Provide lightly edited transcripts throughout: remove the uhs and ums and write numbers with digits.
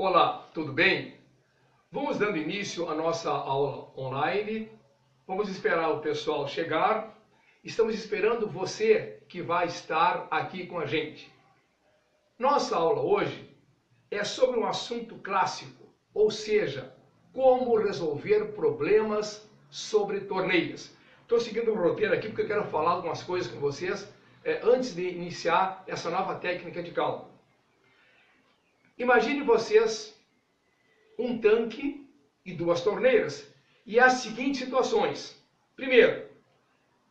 Olá, tudo bem? Vamos dando início à nossa aula online. Vamos esperar o pessoal chegar. Estamos esperando você que vai estar aqui com a gente. Nossa aula hoje é sobre um assunto clássico, ou seja, como resolver problemas sobre torneiras. Estou seguindo um roteiro aqui porque eu quero falar algumas coisas com vocês antes de iniciar essa nova técnica de cálculo. Imagine vocês um tanque e duas torneiras e as seguintes situações. Primeiro,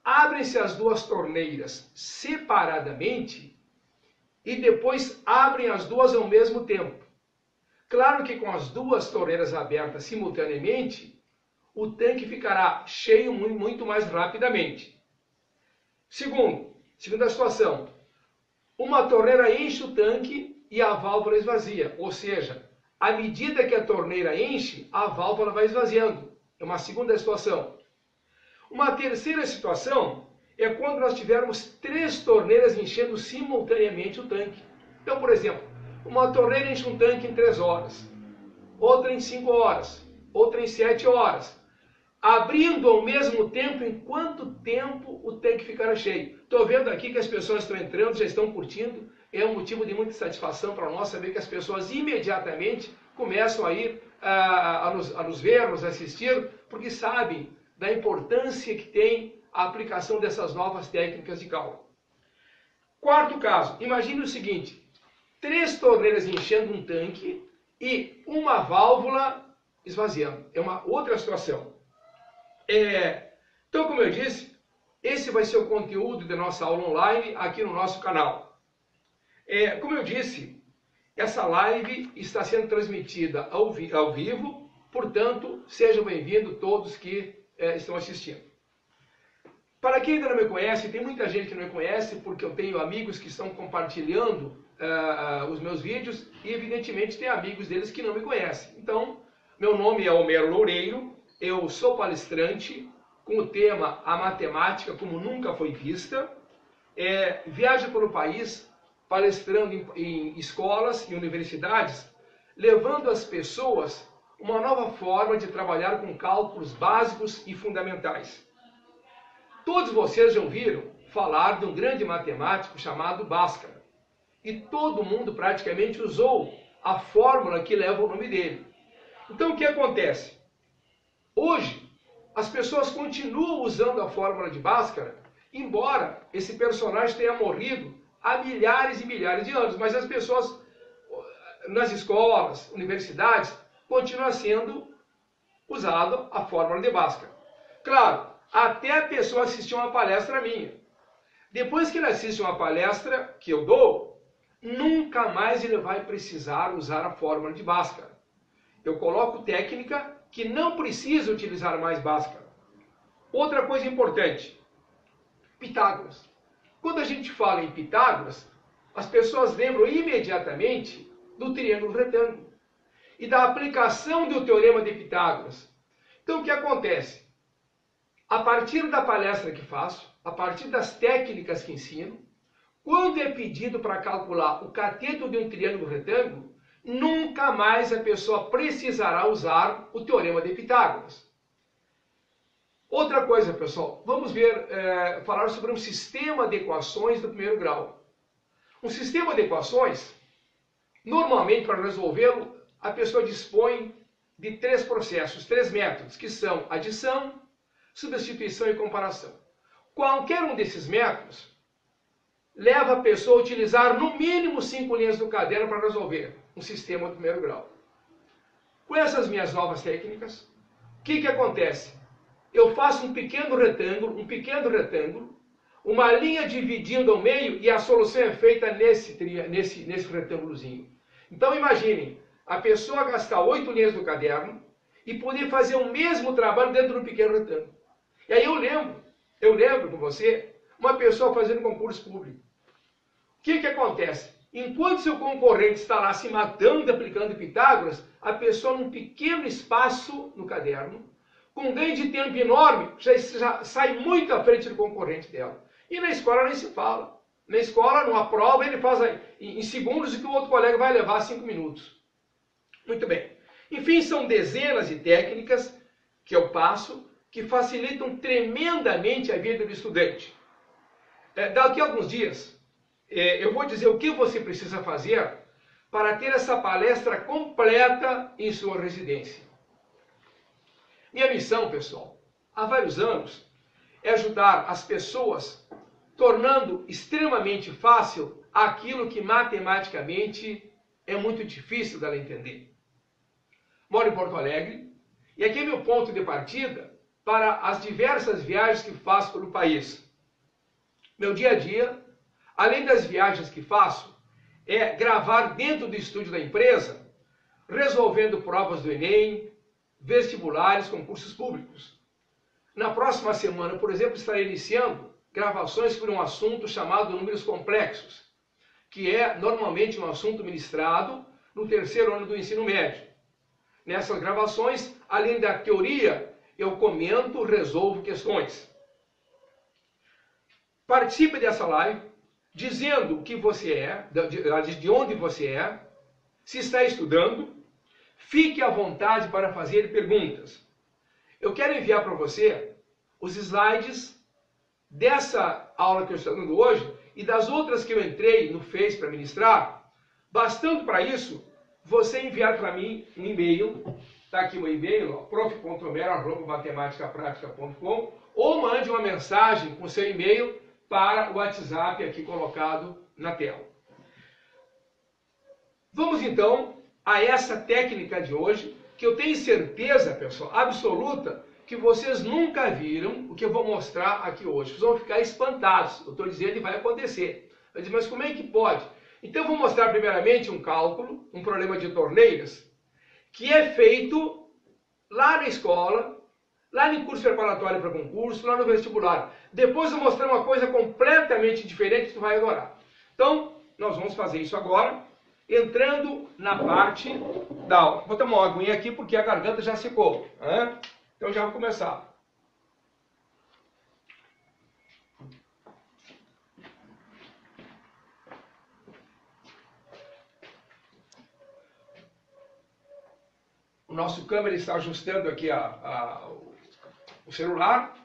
abrem-se as duas torneiras separadamente e depois abrem as duas ao mesmo tempo. Claro que com as duas torneiras abertas simultaneamente, o tanque ficará cheio muito mais rapidamente. Segunda situação, uma torneira enche o tanque e a válvula esvazia, ou seja, à medida que a torneira enche, a válvula vai esvaziando. É uma segunda situação. Uma terceira situação é quando nós tivermos três torneiras enchendo simultaneamente o tanque. Então, por exemplo, uma torneira enche um tanque em 3 horas, outra em 5 horas, outra em 7 horas. Abrindo ao mesmo tempo, em quanto tempo o tanque ficará cheio? Estou vendo aqui que as pessoas estão entrando, já estão curtindo. É um motivo de muita satisfação para nós saber que as pessoas imediatamente começam a ir a nos ver, a nos assistir, porque sabem da importância que tem a aplicação dessas novas técnicas de cálculo. Quarto caso, imagine o seguinte, 3 torneiras enchendo um tanque e uma válvula esvaziando. É uma outra situação. Então, como eu disse, esse vai ser o conteúdo da nossa aula online aqui no nosso canal. Como eu disse, essa live está sendo transmitida ao vivo, portanto, sejam bem-vindos todos que estão assistindo. Para quem ainda não me conhece, tem muita gente que não me conhece, porque eu tenho amigos que estão compartilhando os meus vídeos e, evidentemente, tem amigos deles que não me conhecem. Então, meu nome é Homero Loureiro, eu sou palestrante com o tema A Matemática Como Nunca Foi Vista, viajo pelo país palestrando em escolas e universidades, levando às pessoas uma nova forma de trabalhar com cálculos básicos e fundamentais. Todos vocês já ouviram falar de um grande matemático chamado Bhaskara. E todo mundo praticamente usou a fórmula que leva o nome dele. Então o que acontece? Hoje, as pessoas continuam usando a fórmula de Bhaskara, embora esse personagem tenha morrido há milhares e milhares de anos, mas as pessoas nas escolas, universidades, continua sendo usada a fórmula de Bhaskara. Claro, até a pessoa assistir uma palestra minha. Depois que ele assiste uma palestra que eu dou, nunca mais ele vai precisar usar a fórmula de Bhaskara. Eu coloco técnica que não precisa utilizar mais Bhaskara. Outra coisa importante, Pitágoras. Quando a gente fala em Pitágoras, as pessoas lembram imediatamente do triângulo retângulo e da aplicação do teorema de Pitágoras. Então o que acontece? A partir da palestra que faço, a partir das técnicas que ensino, quando é pedido para calcular o cateto de um triângulo retângulo, nunca mais a pessoa precisará usar o teorema de Pitágoras. Outra coisa, pessoal, vamos falar sobre um sistema de equações do primeiro grau. Um sistema de equações, normalmente para resolvê-lo, a pessoa dispõe de 3 processos, 3 métodos, que são adição, substituição e comparação. Qualquer um desses métodos leva a pessoa a utilizar no mínimo 5 linhas do caderno para resolver um sistema do primeiro grau. Com essas minhas novas técnicas, o que acontece? Eu faço um pequeno retângulo, uma linha dividindo ao meio e a solução é feita nesse retângulozinho. Então imaginem, a pessoa gastar 8 linhas do caderno e poder fazer o mesmo trabalho dentro de um pequeno retângulo. E aí eu lembro com você, uma pessoa fazendo concurso público. O que acontece? Enquanto seu concorrente está lá se matando aplicando Pitágoras, a pessoa num pequeno espaço no caderno, com um ganho de tempo enorme, já sai muito à frente do concorrente dela. E na escola nem se fala. Na escola, numa prova, ele faz em segundos o que o outro colega vai levar 5 minutos. Muito bem. Enfim, são dezenas de técnicas que eu passo que facilitam tremendamente a vida do estudante. Daqui a alguns dias, eu vou dizer o que você precisa fazer para ter essa palestra completa em sua residência. Minha missão, pessoal, há vários anos, é ajudar as pessoas, tornando extremamente fácil aquilo que matematicamente é muito difícil dela entender. Moro em Porto Alegre e aqui é meu ponto de partida para as diversas viagens que faço pelo país. Meu dia a dia, além das viagens que faço, é gravar dentro do estúdio da empresa, resolvendo provas do Enem, vestibulares, concursos públicos. Na próxima semana, por exemplo, estarei iniciando gravações por um assunto chamado números complexos, que é normalmente um assunto ministrado no terceiro ano do ensino médio. Nessas gravações, além da teoria, eu comento, resolvo questões. Participe dessa live dizendo o que você é, de onde você é, se está estudando, fique à vontade para fazer perguntas. Eu quero enviar para você os slides dessa aula que eu estou dando hoje e das outras que eu entrei no Face para ministrar. Bastando para isso, você enviar para mim um e-mail, está aqui o e-mail, prof.mero@matematicapratica.com, ou mande uma mensagem com seu e-mail para o WhatsApp aqui colocado na tela. Vamos então a essa técnica de hoje, que eu tenho certeza, pessoal, absoluta, que vocês nunca viram o que eu vou mostrar aqui hoje. Vocês vão ficar espantados. Eu estou dizendo que vai acontecer. Mas como é que pode? Então eu vou mostrar primeiramente um cálculo, um problema de torneiras, que é feito lá na escola, lá no curso preparatório para concurso, lá no vestibular. Depois eu vou mostrar uma coisa completamente diferente que tu vai adorar. Então, nós vamos fazer isso agora, entrando na parte da aula. Vou tomar uma aguinha aqui porque a garganta já secou. Né? Então já vou começar. O nosso câmera está ajustando aqui o celular.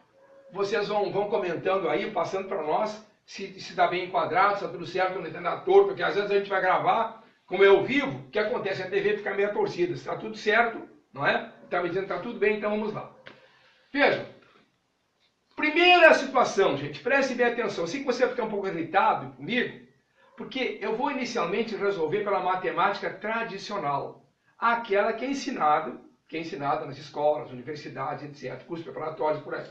Vocês vão comentando aí, passando para nós, se está bem enquadrado, se está tudo certo, não está torto, porque às vezes a gente vai gravar, como é ao vivo, o que acontece? A TV fica meio torcida. Está tudo certo, não é? Está me dizendo que está tudo bem, então vamos lá. Vejam. Primeira situação, gente, preste bem atenção. Eu sei que você vai ficar um pouco irritado comigo, porque eu vou inicialmente resolver pela matemática tradicional. Aquela que é ensinada nas escolas, universidades, etc., cursos preparatórios, por aí.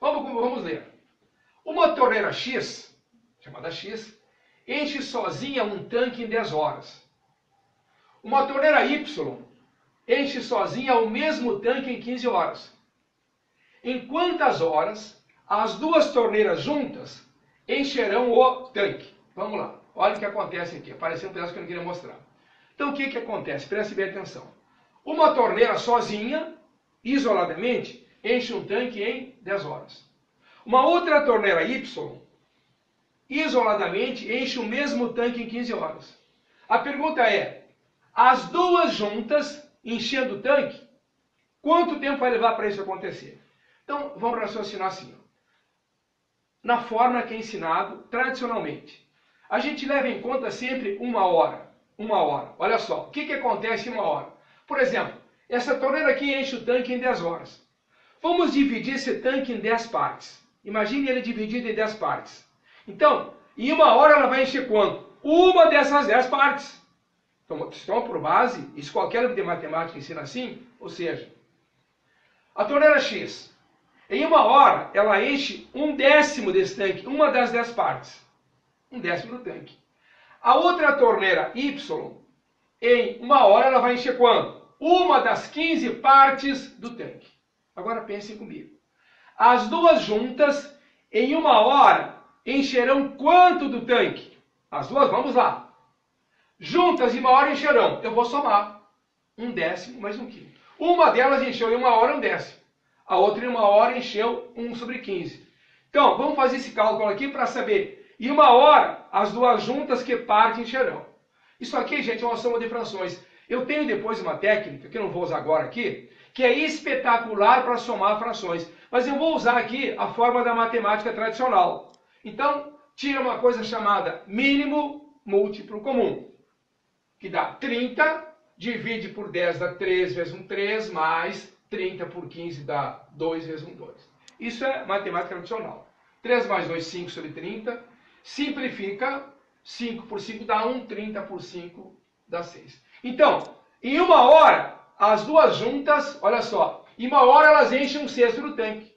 Vamos ler. Uma torneira X, chamada X, enche sozinha um tanque em 10 horas. Uma torneira Y enche sozinha o mesmo tanque em 15 horas. Em quantas horas as duas torneiras juntas encherão o tanque? Vamos lá. Olha o que acontece aqui. Apareceu um pedaço que eu não queria mostrar. Então, o que acontece? Preste bem atenção. Uma torneira sozinha, isoladamente, enche um tanque em 10 horas. Uma outra torneira Y, isoladamente, enche o mesmo tanque em 15 horas. A pergunta é, as duas juntas, enchendo o tanque, quanto tempo vai levar para isso acontecer? Então, vamos raciocinar assim. Na forma que é ensinado tradicionalmente. A gente leva em conta sempre uma hora. Olha só, o que acontece em uma hora? Por exemplo, essa torneira aqui enche o tanque em 10 horas. Vamos dividir esse tanque em 10 partes. Imagine ele dividido em 10 partes. Então, em uma hora ela vai encher quanto? Uma dessas 10 partes. Então, por base, isso qualquer livro de matemática ensina assim, ou seja, a torneira X, em uma hora ela enche 1/10 desse tanque, uma das 10 partes. 1/10 do tanque. A outra torneira Y, em uma hora ela vai encher quanto? Uma das 15 partes do tanque. Agora pensem comigo. As duas juntas, em uma hora, encherão quanto do tanque? As duas, vamos lá. Juntas em uma hora encherão. Eu vou somar. 1/10 mais 1/15. Uma delas encheu em uma hora 1/10. A outra em uma hora encheu 1/15. Então, vamos fazer esse cálculo aqui para saber. Em uma hora, as duas juntas que parte encherão. Isso aqui, gente, é uma soma de frações. Eu tenho depois uma técnica, que eu não vou usar agora aqui, que é espetacular para somar frações. Mas eu vou usar aqui a forma da matemática tradicional. Então, tira uma coisa chamada mínimo múltiplo comum, que dá 30, divide por 10 dá 3 vezes 1, 3, mais 30 por 15 dá 2 vezes 1, 2. Isso é matemática tradicional. 3 mais 2, 5 sobre 30. Simplifica, 5 por 5 dá 1, 30 por 5 dá 6. Então, em uma hora, as duas juntas, olha só, em uma hora elas enchem um sexto do tanque.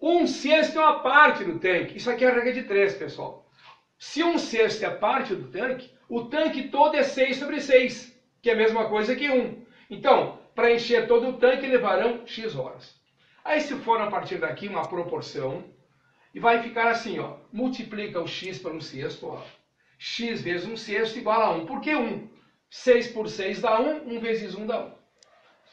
Um sexto é uma parte do tanque. Isso aqui é a regra de 3, pessoal. Se um sexto é parte do tanque, o tanque todo é 6 sobre 6, que é a mesma coisa que 1. Então, para encher todo o tanque, levarão X horas. Aí, se for a partir daqui uma proporção, e vai ficar assim, ó, multiplica o X por um sexto, ó, X vezes um sexto igual a 1. Por que 1? 6 por 6 dá 1, 1 vezes 1 dá 1.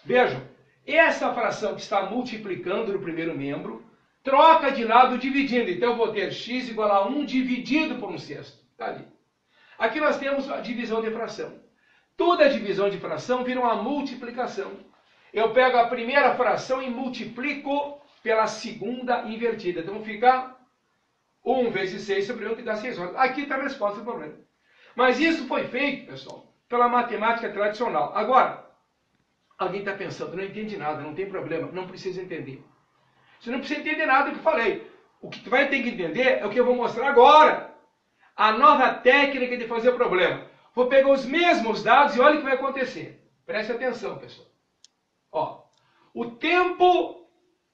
Vejam, essa fração que está multiplicando no primeiro membro, troca de lado dividindo. Então eu vou ter x igual a 1 dividido por um sexto. Está ali. Aqui nós temos a divisão de fração. Toda divisão de fração vira uma multiplicação. Eu pego a primeira fração e multiplico pela segunda invertida. Então fica 1 vezes 6 sobre 1, que dá 6 horas. Aqui está a resposta do problema. Mas isso foi feito, pessoal, pela matemática tradicional. Agora, alguém está pensando, não entende nada, não tem problema, não precisa entender. Você não precisa entender nada do que eu falei. O que tu vai ter que entender é o que eu vou mostrar agora. A nova técnica de fazer o problema. Vou pegar os mesmos dados e olha o que vai acontecer. Preste atenção, pessoal. Ó, o tempo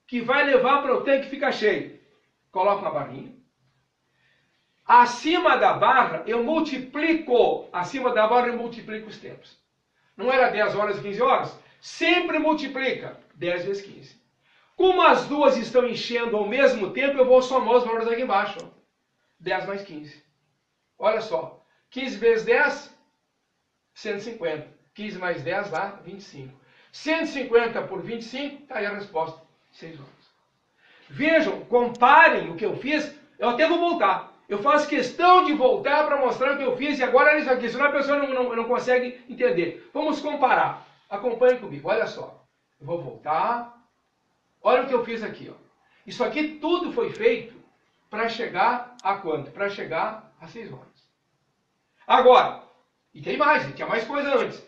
que vai levar para o tanque ficar cheio. Coloca uma barrinha. Acima da barra, eu multiplico. Acima da barra, eu multiplico os tempos. Não era 10 horas e 15 horas? Sempre multiplica. 10 vezes 15. Como as duas estão enchendo ao mesmo tempo, eu vou somar os valores aqui embaixo. 10 mais 15. Olha só. 15 vezes 10, 150. 15 mais 10 dá 25. 150 por 25, está aí a resposta. 6 horas. Vejam, comparem o que eu fiz. Eu até vou voltar. Eu faço questão de voltar para mostrar o que eu fiz e agora é isso aqui. Senão a pessoa não consegue entender. Vamos comparar. Acompanhe comigo. Olha só. Eu vou voltar. Olha o que eu fiz aqui. Ó. Isso aqui tudo foi feito para chegar a quanto? Para chegar a 6 horas. Agora, e tem mais, tinha mais coisa antes.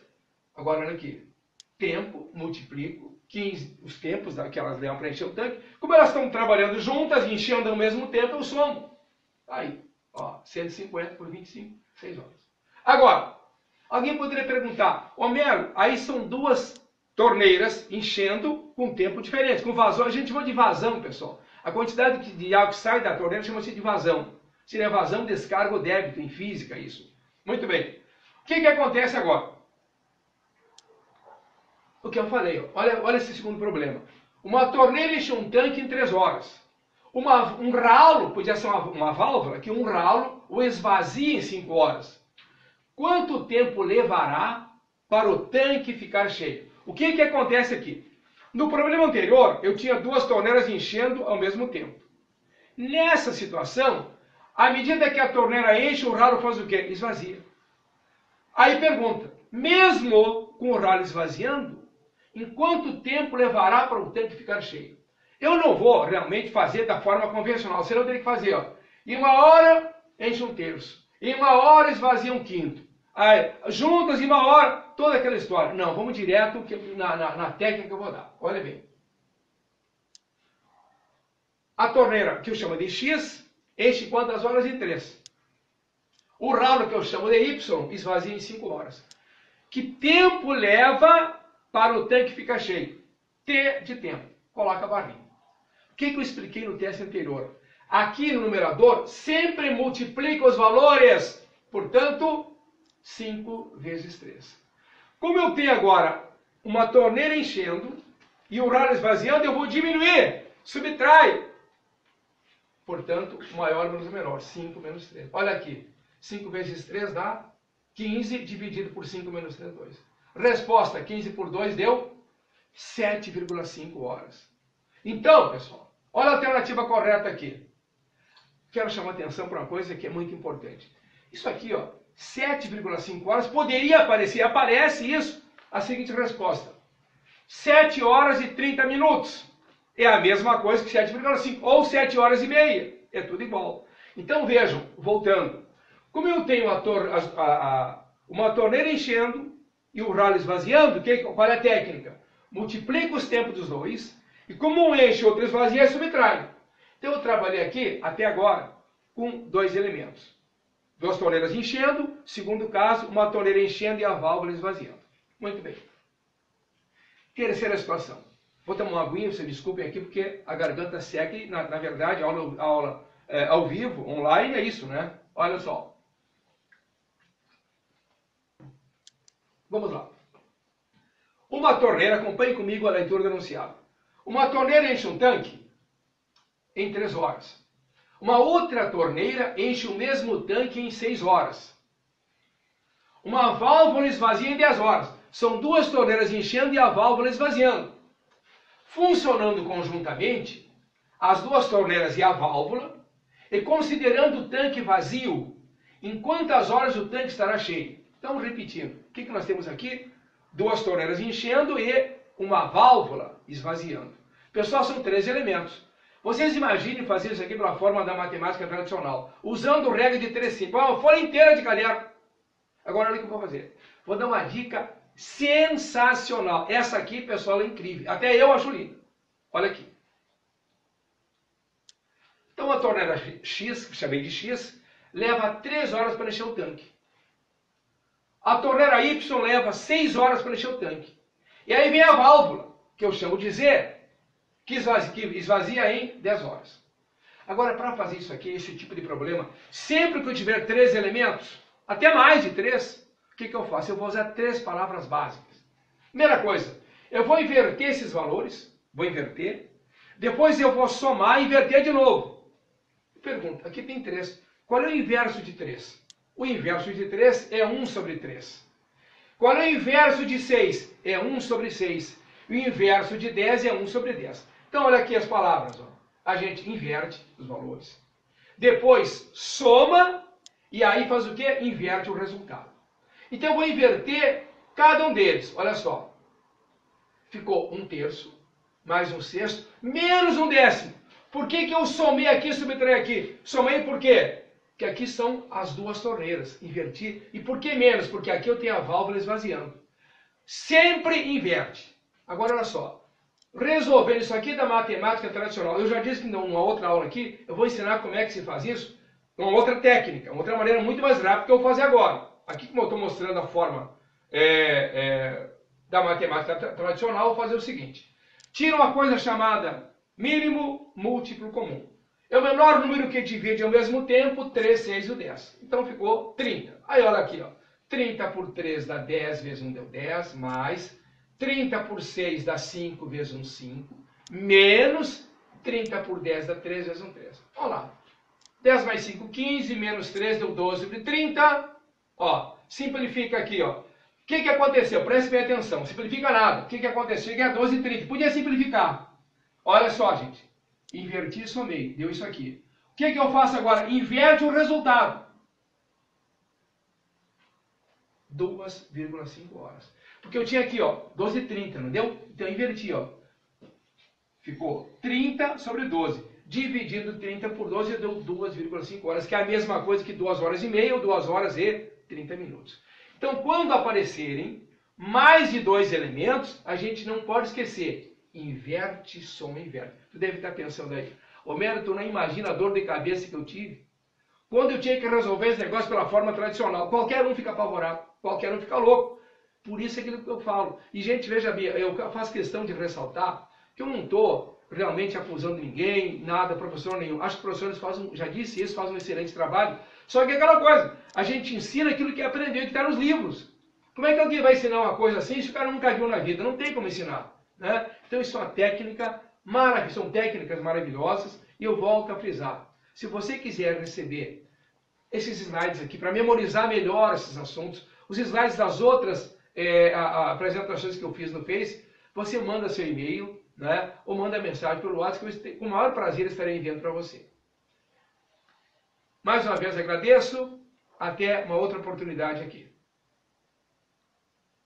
Agora, olha aqui. Tempo, multiplico, 15, os tempos que elas levam para encher o tanque. Como elas estão trabalhando juntas, enchendo ao mesmo tempo, eu somo. Aí, ó, 150 por 25, 6 horas. Agora, alguém poderia perguntar, Homero, aí são duas torneiras enchendo com tempo diferente, com vazão. A gente chama de vazão, pessoal. A quantidade de água que sai da torneira chama-se de vazão. Seria vazão, descarga ou débito, em física, isso. Muito bem. O que acontece agora? O que eu falei, ó. Olha esse segundo problema. Uma torneira enche um tanque em 3 horas. Um ralo, podia ser uma válvula, que um ralo o esvazia em 5 horas. Quanto tempo levará para o tanque ficar cheio? O que acontece aqui? No problema anterior, eu tinha duas torneiras enchendo ao mesmo tempo. Nessa situação, à medida que a torneira enche, o ralo faz o quê? Esvazia. Aí pergunta, mesmo com o ralo esvaziando, em quanto tempo levará para o tanque ficar cheio? Eu não vou realmente fazer da forma convencional, senão eu teria que fazer, ó. Em 1 hora, enche 1/3. Em 1 hora, esvazia 1/5. Aí, juntas, em 1 hora, toda aquela história. Não, vamos direto na técnica que eu vou dar. Olha bem. A torneira, que eu chamo de X, enche quantas horas? Em 3. O ralo, que eu chamo de Y, esvazia em 5 horas. Que tempo leva para o tanque ficar cheio? T de tempo. Coloca a barrinha. O que eu expliquei no teste anterior? Aqui no numerador, sempre multiplica os valores. Portanto, 5 vezes 3. Como eu tenho agora uma torneira enchendo e o ralo esvaziando, eu vou diminuir. Subtrai. Portanto, maior menos menor. 5 menos 3. Olha aqui. 5 vezes 3 dá 15 dividido por 5 menos 3, 2. Resposta, 15 por 2 deu 7,5 horas. Então, pessoal, olha a alternativa correta aqui. Quero chamar a atenção para uma coisa que é muito importante. Isso aqui, ó, 7,5 horas, poderia aparecer, aparece isso, a seguinte resposta. 7 horas e 30 minutos. É a mesma coisa que 7,5 ou 7 horas e meia. É tudo igual. Então vejam, voltando. Como eu tenho uma torneira enchendo e o ralo esvaziando, qual é a técnica? Multiplico os tempos dos dois e como um enche e outro esvazia, subtrai. Então eu trabalhei aqui, até agora, com dois elementos. Duas torneiras enchendo, segundo caso, uma torneira enchendo e a válvula esvaziando. Muito bem. Terceira situação. Vou tomar uma aguinha, vocês desculpem aqui, porque a garganta seca e, na verdade, a aula ao vivo, online, é isso, né? Olha só. Vamos lá. Uma torneira, acompanhe comigo a leitura do enunciado. Uma torneira enche um tanque em 3 horas. Uma outra torneira enche o mesmo tanque em 6 horas. Uma válvula esvazia em 10 horas. São duas torneiras enchendo e a válvula esvaziando. Funcionando conjuntamente, as duas torneiras e a válvula, e considerando o tanque vazio, em quantas horas o tanque estará cheio? Então, repetindo, o que nós temos aqui? Duas torneiras enchendo e uma válvula esvaziando. Pessoal, são 3 elementos. Vocês imaginem fazer isso aqui pela forma da matemática tradicional, usando regra de 3 simples. Uma folha inteira de caderno. Agora, olha o que eu vou fazer. Vou dar uma dica sensacional. Essa aqui, pessoal, é incrível. Até eu acho linda. Olha aqui. Então, a torneira X, que chamei de X, leva 3 horas para encher o tanque. A torneira Y leva 6 horas para encher o tanque. E aí vem a válvula, que eu chamo de Z, que esvazia em 10 horas. Agora, para fazer isso aqui, esse tipo de problema, sempre que eu tiver 3 elementos, até mais de 3, o que eu faço? Eu vou usar 3 palavras básicas. Primeira coisa, eu vou inverter esses valores, vou inverter, depois eu vou somar e inverter de novo. Pergunta, aqui tem 3. Qual é o inverso de 3? O inverso de 3 é 1 sobre 3. Qual é o inverso de 6? É 1 sobre 6. O inverso de 10 é 1 sobre 10. Então, olha aqui as palavras. Ó. A gente inverte os valores. Depois, soma. E aí faz o quê? Inverte o resultado. Então, eu vou inverter cada um deles. Olha só. Ficou 1/3, mais 1/6, menos 1/10. Por que eu somei aqui e subtraí aqui? Somei por quê? Porque aqui são as duas torneiras. Inverti. E por que menos? Porque aqui eu tenho a válvula esvaziando. Sempre inverte. Agora, olha só. Resolvendo isso aqui da matemática tradicional. Eu já disse que numa outra aula aqui, eu vou ensinar como é que se faz isso. Uma outra técnica, uma outra maneira muito mais rápida que eu vou fazer agora. Aqui, como eu estou mostrando a forma da matemática tradicional, eu vou fazer o seguinte. Tira uma coisa chamada mínimo múltiplo comum. É o menor número que divide ao mesmo tempo 3, 6 e 10. Então ficou 30. Aí olha aqui, ó. 30 por 3 dá 10 vezes 1 deu 10, mais 30 por 6 dá 5 vezes 1, 5, menos 30 por 10 dá 3 vezes 1, 3. Olha lá. 10 mais 5, 15, menos 3 deu 12 sobre 30. Ó, simplifica aqui, ó. O que aconteceu? Preste bem atenção. Simplifica nada. O que aconteceu? Cheguei a 12 e 30. Podia simplificar. Olha só, gente. Inverti e somei. Deu isso aqui. O que eu faço agora? Inverte o resultado. 2,5 horas. Porque eu tinha aqui, ó, 12 e 30, não deu? Então eu inverti, ó. Ficou 30 sobre 12. Dividido 30 por 12 deu 2,5 horas, que é a mesma coisa que 2 horas e meia ou 2 horas e 30 minutos. Então, quando aparecerem mais de 2 elementos, a gente não pode esquecer. Inverte, soma, inverte. Tu deve estar pensando aí, Homero, tu não imagina a dor de cabeça que eu tive? Quando eu tinha que resolver esse negócio pela forma tradicional, qualquer um fica apavorado, qualquer um fica louco. Por isso é aquilo que eu falo. E, gente, veja bem, eu faço questão de ressaltar que eu não estou realmente acusando ninguém, nada, professor nenhum. Acho que os professores já disse isso, fazem um excelente trabalho. Só que é aquela coisa, a gente ensina aquilo que aprendeu, que está nos livros. Como é que alguém vai ensinar uma coisa assim se o cara nunca viu na vida? Não tem como ensinar. Né? Então isso é uma técnica maravilhosa, são técnicas maravilhosas e eu volto a frisar. Se você quiser receber esses slides aqui para memorizar melhor esses assuntos, os slides das outras apresentações que eu fiz no Face, você manda seu e-mail, né? Ou manda mensagem pelo WhatsApp que eu com o maior prazer estarei enviando para você. Mais uma vez agradeço. Até uma outra oportunidade aqui.